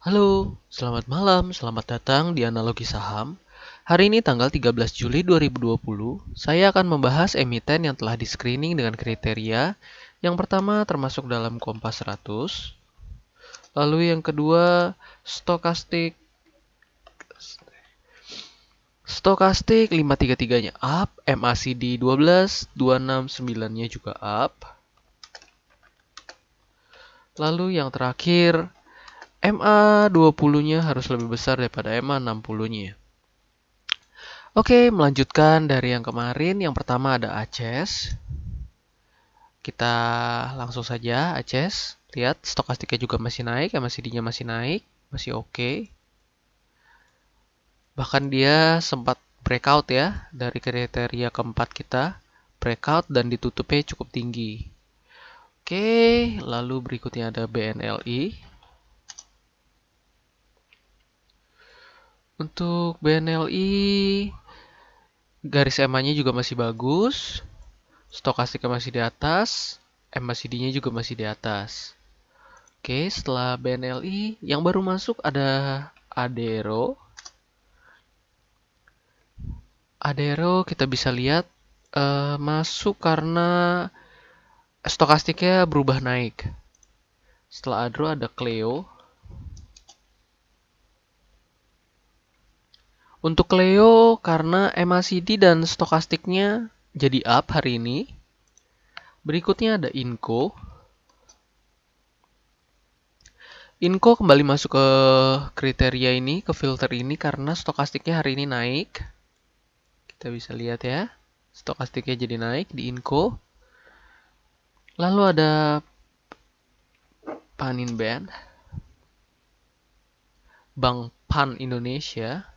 Halo, selamat malam, selamat datang di Analogi Saham. Hari ini tanggal 13 Juli 2020, saya akan membahas emiten yang telah di-screening dengan kriteria. Yang pertama termasuk dalam Kompas 100, lalu yang kedua stokastik stokastik 533-nya up, MACD 12, 269-nya juga up. Lalu yang terakhir MA20-nya harus lebih besar daripada MA60-nya. Oke, melanjutkan dari yang kemarin. Yang pertama ada ACES. Kita langsung saja ACES. Lihat stokastiknya juga masih naik, MACD-nya masih naik, masih oke. Bahkan dia sempat breakout ya dari kriteria keempat kita. Breakout dan ditutupnya cukup tinggi. Oke, lalu berikutnya ada BNLI. Untuk BNLI, garis EMA-nya juga masih bagus. Stokastiknya masih di atas, MACD-nya juga masih di atas. Oke, setelah BNLI, yang baru masuk ada Adero. Adero kita bisa lihat masuk karena stokastiknya berubah naik. Setelah Adero ada Cleo. Untuk Cleo karena MACD dan stokastiknya jadi up hari ini. Berikutnya ada Inco. Inco kembali masuk ke kriteria ini, ke filter ini karena stokastiknya hari ini naik. Kita bisa lihat ya, stokastiknya jadi naik di Inco. Lalu ada Paninbank, Bank Pan Indonesia.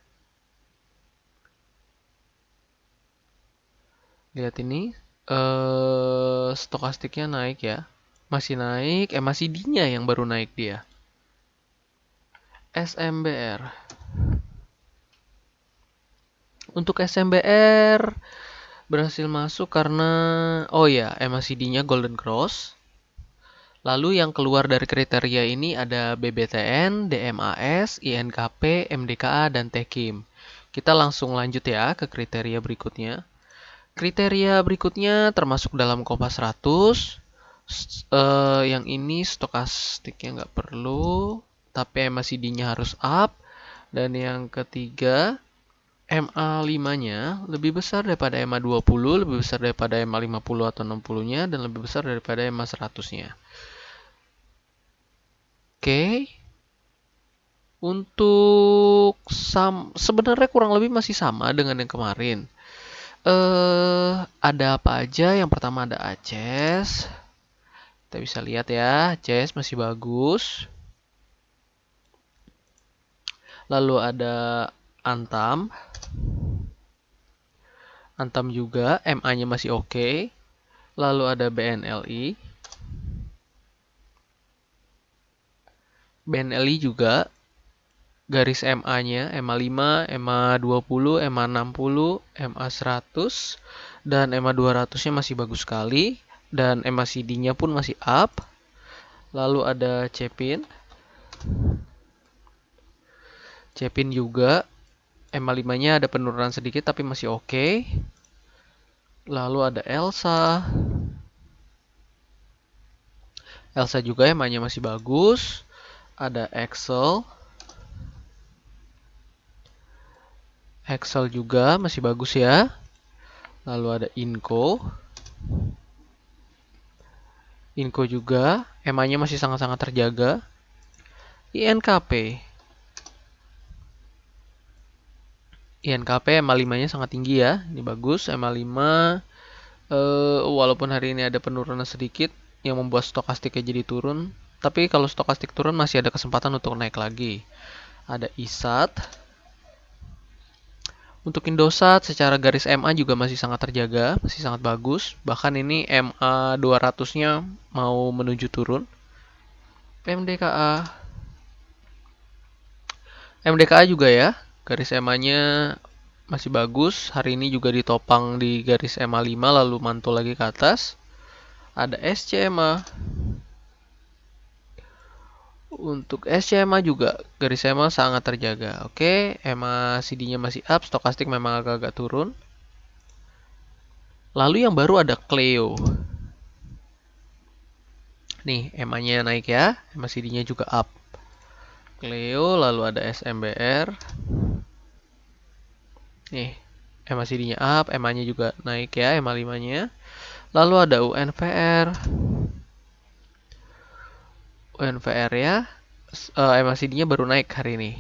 Lihat ini, stokastiknya naik ya, masih naik, MACD-nya yang baru naik dia. SMBR. Untuk SMBR berhasil masuk karena MACD-nya Golden Cross. Lalu yang keluar dari kriteria ini ada BBTN, DMAS, INKP, MDKA, dan Tekim. Kita langsung lanjut ya ke kriteria berikutnya. Kriteria berikutnya termasuk dalam Kompas 100. Yang ini stokastiknya nggak perlu, tapi MACD-nya harus up. Dan yang ketiga, MA5-nya lebih besar daripada MA20, lebih besar daripada MA50 atau 60-nya, dan lebih besar daripada MA100-nya. Oke. Untuk sebenarnya kurang lebih masih sama dengan yang kemarin. Ada apa aja? Yang pertama ada ACES. Kita bisa lihat ya, ACES masih bagus. Lalu ada Antam. Antam juga, MA-nya masih oke. Lalu ada BNLI. BNLI juga garis MA-nya MA5, MA20, MA60, MA100 dan MA200-nya masih bagus sekali dan MACD-nya pun masih up. Lalu ada Cepin. Cepin juga MA5-nya ada penurunan sedikit tapi masih oke. Lalu ada Elsa. Elsa juga MA-nya masih bagus. Ada Excel. Excel juga masih bagus ya. Lalu ada Inco. Inco juga MA-nya masih sangat-sangat terjaga. INKP. INKP MA5-nya sangat tinggi ya. Ini bagus MA5. Walaupun hari ini ada penurunan sedikit yang membuat stokastiknya jadi turun. Tapi kalau stokastik turun masih ada kesempatan untuk naik lagi. Ada ISAT. Untuk Indosat secara garis MA juga masih sangat terjaga, masih sangat bagus. Bahkan ini MA 200-nya mau menuju turun. MDKA. MDKA juga ya, garis MA-nya masih bagus. Hari ini juga ditopang di garis MA 5 lalu mantul lagi ke atas. Ada SCMA. Untuk SCMA juga garis EMA sangat terjaga. Oke, EMA CD-nya masih up, stokastik memang agak-agak turun. Lalu yang baru ada Cleo. Nih, EMA-nya naik ya, EMA CD-nya juga up. Cleo, lalu ada SMBR. Nih, EMA CD-nya up, EMA-nya juga naik ya, EMA 5-nya. Lalu ada UNVR. UNVR ya, EMA CD-nya baru naik hari ini.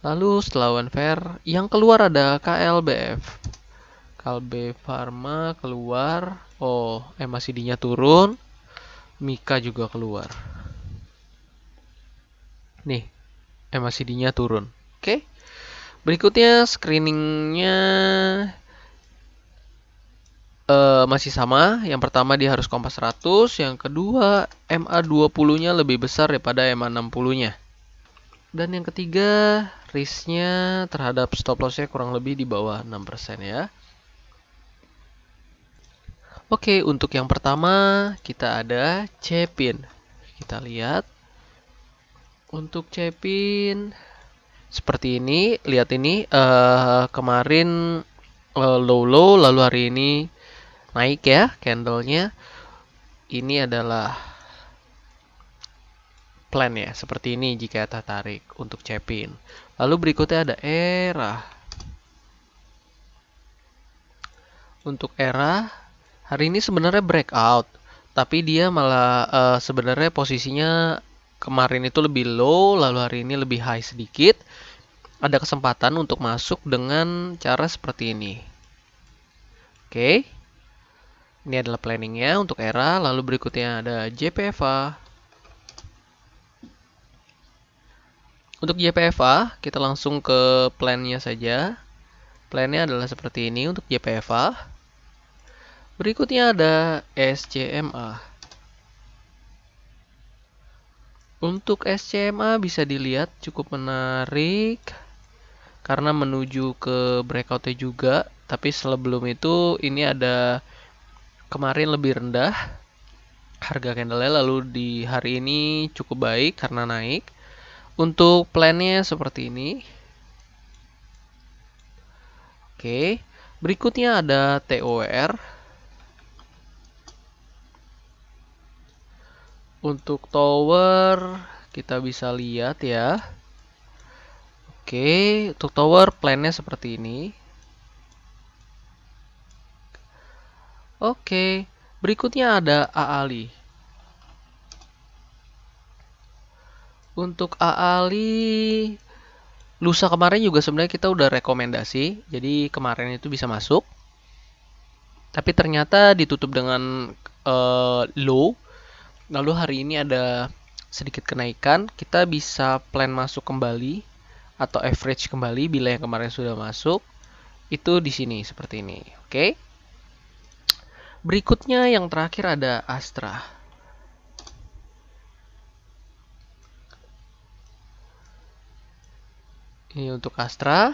Lalu setelah UNVR, yang keluar ada KLBF. Kalbe Pharma keluar. Oh, EMA CD-nya turun. Mika juga keluar. Nih, EMA CD-nya turun. Oke. Berikutnya screeningnya masih sama. Yang pertama dia harus Kompas 100. Yang kedua MA 20-nya lebih besar daripada MA 60-nya. Dan yang ketiga risknya terhadap stop loss-nya kurang lebih di bawah 6% ya. Oke, untuk yang pertama kita ada Cepin. Kita lihat. Untuk Cepin seperti ini, lihat ini kemarin low lalu hari ini naik ya candlenya. Ini adalah plan ya, seperti ini jika tertarik untuk Cepin. Lalu berikutnya ada ERA. Untuk ERA hari ini sebenarnya breakout, tapi dia malah sebenarnya posisinya kemarin itu lebih low, lalu hari ini lebih high sedikit. Ada kesempatan untuk masuk dengan cara seperti ini. Oke. Ini adalah planningnya untuk ERA. Lalu berikutnya ada JPFA. Untuk JPFA, kita langsung ke plannya saja. Plannya adalah seperti ini untuk JPFA. Berikutnya ada SCMA. Untuk SCMA bisa dilihat cukup menarik karena menuju ke breakoutnya juga. Tapi sebelum itu ini ada kemarin lebih rendah harga candlenya, lalu di hari ini cukup baik karena naik. Untuk plannya seperti ini. Oke, berikutnya ada TOR. Untuk tower kita bisa lihat ya. Oke, untuk tower plannya seperti ini. Oke, berikutnya ada AALI. Untuk AALI lusa kemarin juga sebenarnya kita udah rekomendasi, jadi kemarin itu bisa masuk. Tapi ternyata ditutup dengan low. Lalu hari ini ada sedikit kenaikan, kita bisa plan masuk kembali atau average kembali bila yang kemarin sudah masuk. Itu di sini seperti ini. Oke. Berikutnya yang terakhir ada Astra. Ini untuk Astra.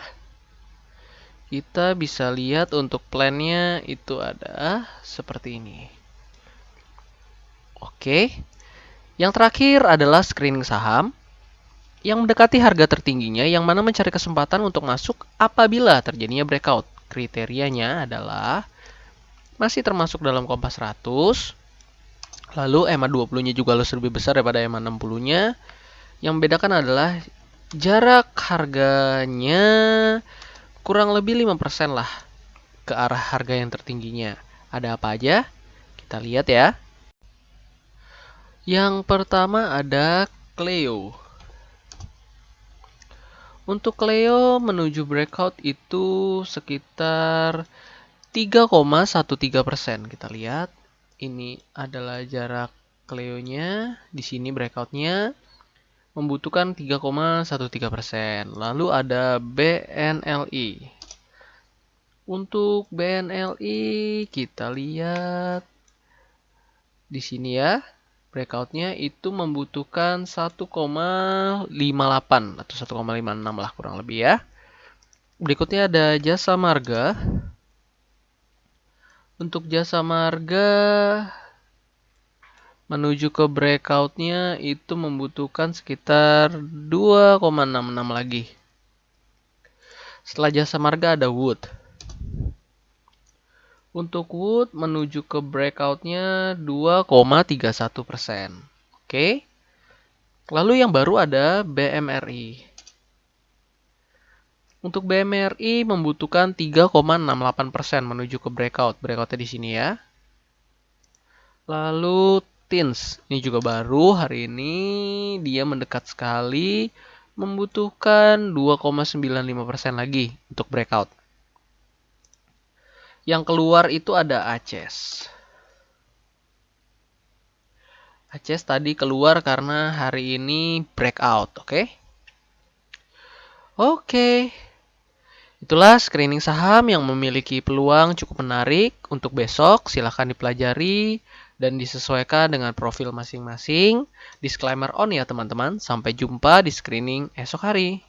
Kita bisa lihat untuk plannya itu ada seperti ini. Oke. Yang terakhir adalah screening saham yang mendekati harga tertingginya, yang mana mencari kesempatan untuk masuk apabila terjadinya breakout. Kriterianya adalah masih termasuk dalam Kompas 100. Lalu EMA 20-nya juga harus lebih besar daripada EMA 60-nya. Yang membedakan adalah jarak harganya kurang lebih 5% lah ke arah harga yang tertingginya. Ada apa aja? Kita lihat ya. Yang pertama ada Cleo. Untuk Cleo menuju breakout itu sekitar 3,13%. Kita lihat. Ini adalah jarak Cleo-nya. Di sini breakout-nya membutuhkan 3,13%. Lalu ada BNLI. Untuk BNLI kita lihat di sini ya. Breakout-nya itu membutuhkan 1,58 atau 1,56 lah kurang lebih ya. Berikutnya ada Jasa Marga. Untuk Jasa Marga menuju ke breakout-nya itu membutuhkan sekitar 2,66 lagi. Setelah Jasa Marga ada Wood. Untuk Wood menuju ke breakout-nya 2,31%. Oke. Lalu yang baru ada BMRI. Untuk BMRI membutuhkan 3,68% menuju ke breakout. Breakout-nya di sini ya. Lalu Teens, ini juga baru hari ini, dia mendekat sekali, membutuhkan 2,95% lagi untuk breakout. Yang keluar itu ada Aces. Aces tadi keluar karena hari ini breakout, oke? Oke. Itulah screening saham yang memiliki peluang cukup menarik untuk besok. Silahkan dipelajari dan disesuaikan dengan profil masing-masing. Disclaimer on ya teman-teman. Sampai jumpa di screening esok hari.